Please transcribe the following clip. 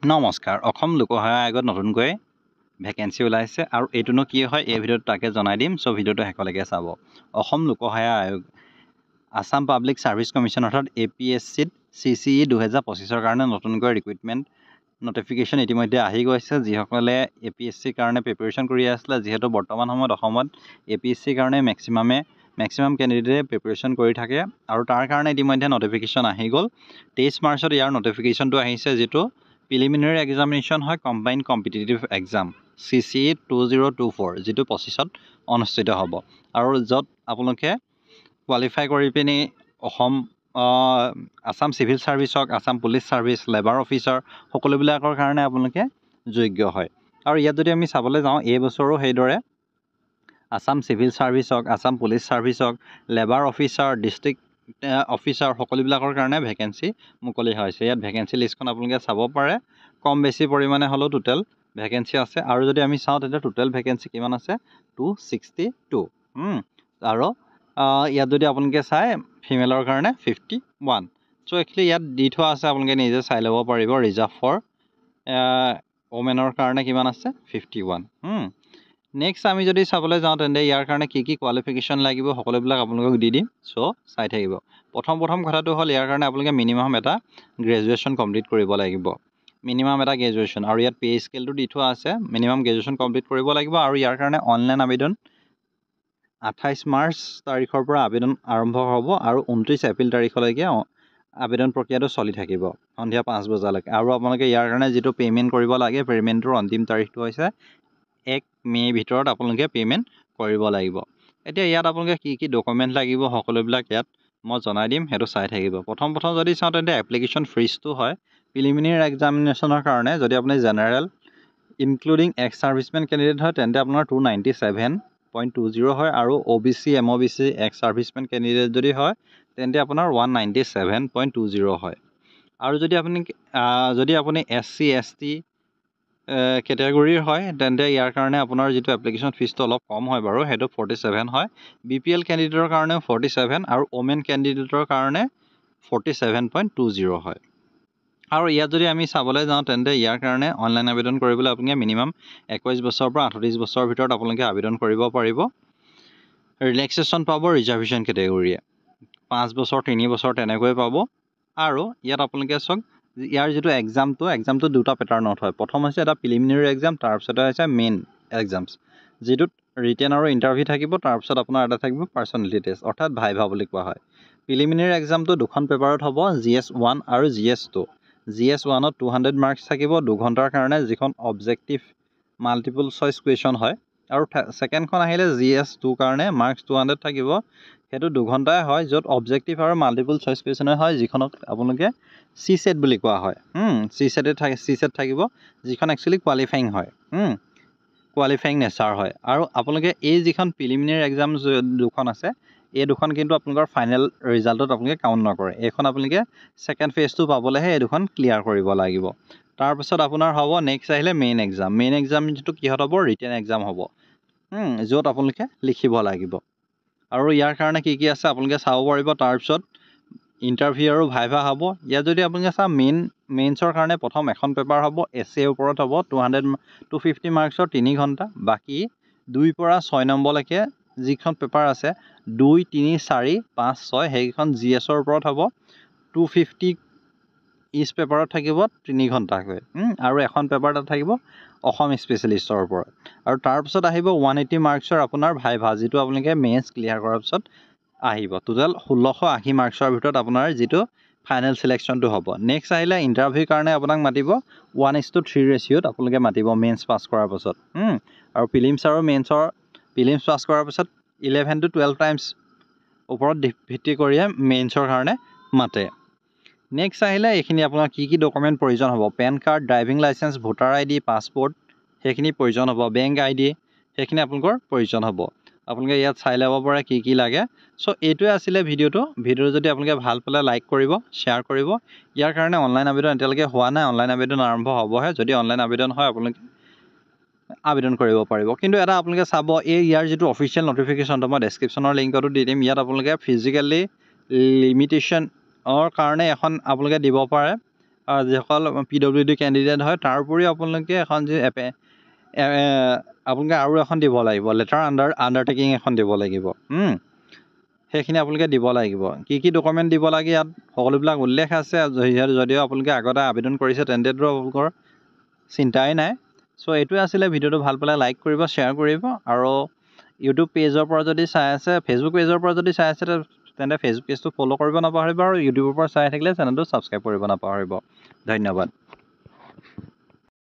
নমস্কাৰ অসম লোকসেৱা আয়োগত নতুনকৈ ভেকেন্সি ওলাইছে আৰু এইটোনো কি হয় এই ভিডিঅ'ত তাকে জনাই দিম সো ভিডিঅ'টো শেষলৈকে চাব অসম লোকসেৱা আয়োগ আসাম পাব্লিক সাৰ্ভিস কমিশন অৰ্থাৎ APSC CCE 2025 কাৰণে নতুনকৈ ৰিক্ৰুটমেন্ট নোটিফিকেশন ইতিমধ্যে আহি গৈছে যিসকলে APSC কাৰণে প্ৰিপাৰেচন কৰি আছিল যেহেতু বৰ্তমান সময়ত অসমত APSC কাৰণে ম্যাক্সিমাম ক্যান্ডিডেটে প্ৰিপাৰেচন কৰি থাকে আৰু তাৰ কাৰণে ইতিমধ্যে নোটিফিকেশন আহি গল 23 মাৰ্চত ইয়াৰ নোটিফিকেশনটো আহিছে যেটো প্ৰিলিমিনাৰী এক্সামিনেশ্যন হয় কম্বাইন্ড কম্পিটিটিভ এক্সাম CCE 2024 যেটো 25ত অনুষ্ঠিত হ'ব আৰু যত আপোনালোকে কোৱালিফাই কৰি পিনি অসম আসাম সিভিল সাৰ্ভিস হক Assam police service labour officer সকলোবিলাকৰ কাৰণে আপোনালোকে যোগ্য হয় আৰু ইয়াত যদি আমি চাবলৈ যাওঁ এই বছৰো হেইদৰে আসাম সিভিল সাৰ্ভিস হক আসাম পুলিশ সাৰ্ভিস হক লেবাৰ অফিচাৰ ডিস্ট্ৰিক্ট অফিচাৰ সকলোবিলাকৰ কাৰণে ভেকেন্সি মুকলি হৈছে ইয়াত ভেকেন্সি লিষ্টখন আপোনালোকে চাব পাৰে কম বেছি পৰিমাণে হলো টোটাল ভেকেন্সি আছে আৰু যদি আমি চাওঁ তেন্তে টোটাল ভেকেন্সি কিমান আছে 262 আৰু ইয়াত যদি আপোনালোকে চাই ফিমেলৰ কাৰণে 51 সো একচুয়ালি ইয়াত দি থোৱা আছে আপোনালোকে নিজে চাই ল'ব পাৰিব ৰিজাৰ্ভ ফৰ ওমেনৰ কাৰণে কিমান আছে 51 নেক্সট আমি যদি চাবলৈ যাওঁ তেন্তে ইয়াৰ কাৰণে কি কি কোৱালিফিকেশন লাগিব সকলোবিলাক আপোনালোকক দি দিম সো চাই থাকিব প্ৰথম কথাটো হল ইয়াৰ কাৰণে আপোনালোকে মিনিমাম এটা গ্ৰেজুৱেচন কমপ্লিট কৰিব লাগিব মিনিমাম এটা গ্ৰেজুৱেচন আৰু ইয়াত পে স্কেলটো দি থোৱা আছে মিনিমাম গ্ৰেজুৱেচন কমপ্লিট কৰিব লাগিব আৰু ইয়াৰ কাৰণে অনলাইন আবেদন 28 মাৰ্চ তাৰিখৰ পৰা আবেদন আৰম্ভ হ'ব আৰু 29 এপ্ৰিল তাৰিখলৈকে আবেদন প্ৰক্ৰিয়াটো চলি থাকিব সন্ধিয়া 5 বজালৈকে আৰু আপোনালোকে ইয়াৰ কাৰণে যেটো পেমেন্ট কৰিব লাগে পেমেন্টৰ অন্তিম তাৰিখটো হৈছে 1 মে ভিতৰত আপোনালোকে পেমেন্ট কৰিব লাগিব এতিয়া ইয়াত আপোনালোকে কি কি ডকুমেন্ট লাগিব সকলোবিলাক ইয়াত মই জনাই দিম হেতু চাই থাকিব প্ৰথম যদি চাওঁ তেন্তে এপ্লিকেশন ফিজটো হয় প্ৰিলিমিনাৰী এক্সামিনেশ্যনৰ কাৰণে যদি আপুনি জেনাৰেল ইনক্লুডিং এক্স সাৰ্ভিসমেন ক্যান্ডিডেট হয় তেন্তে আপোনাৰ 297.20 হয় আৰু OBC MOBC এক্স সাৰ্ভিসমেন ক্যান্ডিডেট যদি হয় তেন্তে আপোনাৰ 197.20 হয় আৰু যদি আপুনি SC ST ক্যাটাগৰীৰ হয় তেন্তে ইয়াৰ কাৰণে আপোনাৰ যেটো এপ্লিকেশন ফিজটো অলপ কম হয় বাৰু হেতু 47 হয় BPL ক্যান্ডিডেটৰ কাৰণে 47 আৰু ওমেন ক্যান্ডিডেটৰ কাৰণে 47.20 হয় আৰু ইয়াত যদি আমি চাবলৈ যাওঁ তেন্তে ইয়াৰ কাৰণে অনলাইন আবেদন কৰিবলৈ আপুনি মিনিমাম 21 বছৰৰ পৰা 38 বছৰৰ ভিতৰত আপোনালোকে আবেদন কৰিব পাৰিব ৰিলেক্সেশন পাব ৰিজাৰ্ভেশন ক্যাটাগৰীয়ে 5 বছৰ 3 বছৰ তেনেকৈ পাব আৰু ইয়াত আপোনালোকে চক ইয়াৰ যেটো এক্সামটো দুটা প্যাটাৰ্ণত হয় প্ৰথম হৈছে এটা প্ৰিলিমিনাৰী এক্সাম তাৰ পিছত হৈছে মেইন এক্সামছ যেটো ৰিটেন আৰু ইন্টাৰভিউ থাকিব তাৰ পিছত আপোনাৰ এটা থাকিব পাৰ্সোনালিটি টেষ্ট অৰ্থাৎ ভাইভা বুলি কোৱা হয় প্ৰিলিমিনাৰী এক্সামটো দুখন পেপাৰত হ'ব GS1 আৰু GS2 GS1 ত 200 মাৰ্কস থাকিব 2 ঘণ্টাৰ কাৰণে যিখন অবজেক্টিভ মাল্টিপল চয়েস কুৱেশ্যন হয় আৰু সেকেন্ডখন আহিলে GS2 কাৰণে মাৰ্কস 200 থাকিব হেতু 2 ঘণ্টাই হয় যত অবজেক্টিভ আৰু মাল্টিপল চয়েস কুৱেশ্যন হয় যিখনক আপোনালোকে CSET বুলি কোৱা হয় CSET থাকিব যিখন একচুয়ালি কোৱালিফাইং হয় কোৱালিফাইং নেচাৰ হয় আৰু আপোনালোকে এই যিখন প্ৰিলিমিনাৰী এক্সাম দুখন আছে এই দুখন কিন্তু আপোনালোকৰ ফাইনেল ৰিজাল্টত আপোনালোকে কাউন্ট নকৰে এইখন আপোনালোকে সেকেন্ড ফেজটো পাবলেহে এই দুখন ক্লিয়াৰ কৰিব লাগিব তাৰ পিছত আপোনাৰ হ'ব নেক্সট আহিলে মেইন এক্সাম যেটো কি হ'ব ৰিটেন এক্সাম হ'ব যত আপোনালোকে লিখিব লাগিব আৰু ইয়াৰ কাৰণে কি কি আছে আপোনালোকে চাব পাৰিব তাৰ পিছত ইন্টাৰভিউ আৰু ভাইভা হ'ব ইয়াত যদি আপোনালোকে চাও মেইনছৰ কাৰণে প্ৰথম এখন পেপাৰ হ'ব এসএ ওপৰত হ'ব 250 মাৰ্কছৰ 3 ঘণ্টা বাকি 2 পৰা 6 নম্বৰলৈকে যিখন পেপাৰ আছে 2 3 4 5 6 হেইখন GS ৰ ওপৰত হ'ব 250 ইচ পেপাৰত থাকিব 3 ঘণ্টাকৈ আৰু এখন পেপাৰ তাত থাকিব অসম স্পেশালিষ্টৰ ওপৰত আৰু তাৰ পিছত আহিব 180 মাৰ্কছৰ আপোনাৰ ভাইভা যেটো আপোনালোকে মেইনছ ক্লিয়াৰ কৰাৰ পিছত আহিব টোটাল 1680 মাৰ্কছৰ ভিতৰত আপোনাৰ যেটো ফাইনেল সিলেকশনটো হ'ব নেক্সট আহিলে ইন্টাৰভিউ কাৰণে আপোনাক মাতিব 1:3 ৰেশিওত আপোনালোকে মাতিব মেইনছ পাস কৰাৰ পিছত আৰু প্ৰিলিমছ আৰু মেইনছৰ প্ৰিলিমছ পাস কৰাৰ পিছত 11 to 12 টাইমছ ওপৰত ভিত্তি কৰি মেইনছৰ কাৰণে মাতে নেক্সট আহিলে এইখিনি আপোনাৰ কি কি ডকুমেন্ট প্ৰয়োজন হ'ব PAN card driving licence voter ID passport সেইখিনি প্ৰয়োজন হ'ব বেংক আইডি সেইখিনি আপোনালোকৰ প্ৰয়োজন হ'ব আপোনালোকে ইয়াত চাই ল'ব পাৰে কি কি লাগে সো এইটোৱে আছিল ভিডিওটো যদি আপোনালোকে ভাল পালে লাইক কৰিব শেয়াৰ কৰিব ইয়াৰ কাৰণে অনলাইন আবেদন এতিয়ালৈকে হোৱা নাই অনলাইন আবেদন আৰম্ভ হ'বহে যদি অনলাইন আবেদন হয় আপোনালোকে আবেদন কৰিব পাৰিব কিন্তু এটা আপোনালোকে চাব এই ইয়াৰ যেটো অফিচিয়েল নোটিফিকেশনটো মই ডেসক্ৰিপচনৰ লিংকটো দি দিম ইয়াত আপোনালোকে ফিজিক্যালি লিমিটেশন কাৰণে এখন আপোনালোকে দিব পাৰে যিসকল PWD কেণ্ডিডেট হয় তাৰ উপৰিও আপোনালোকে এখন যি আপোনালোকে আৰু এখন দিব লাগিব, লেটাৰ আণ্ডাৰটেকিং এখন দিব লাগিব। সেইখিনি আপোনালোকে দিব লাগিব। কি ডকুমেণ্ট দিব লাগে ইয়াত সকলোবিলাক উল্লেখ আছে। যদিও আপোনালোকে আগতে আবেদন কৰিছে তেন্তেতো আপোনালোকৰ চিন্তাই নাই। চ' এইটোৱে আছিলে। ভিডিঅ'টো ভাল পালে লাইক কৰিব, শ্বেয়াৰ কৰিব, আৰু ইউটিউব পেজৰ পৰা যদি চাই আছে, ফেচবুক পেজৰ পৰা যদি চাই আছে তেন্তে ফেচবুক পেজটো ফ'ল' কৰিব নাপাহৰিব, আৰু ইউটিউবৰ পৰা চাই থাকিলে চেনেলটো ছাবস্ক্ৰাইব কৰিব নাপাহৰিব। ধন্যবাদ।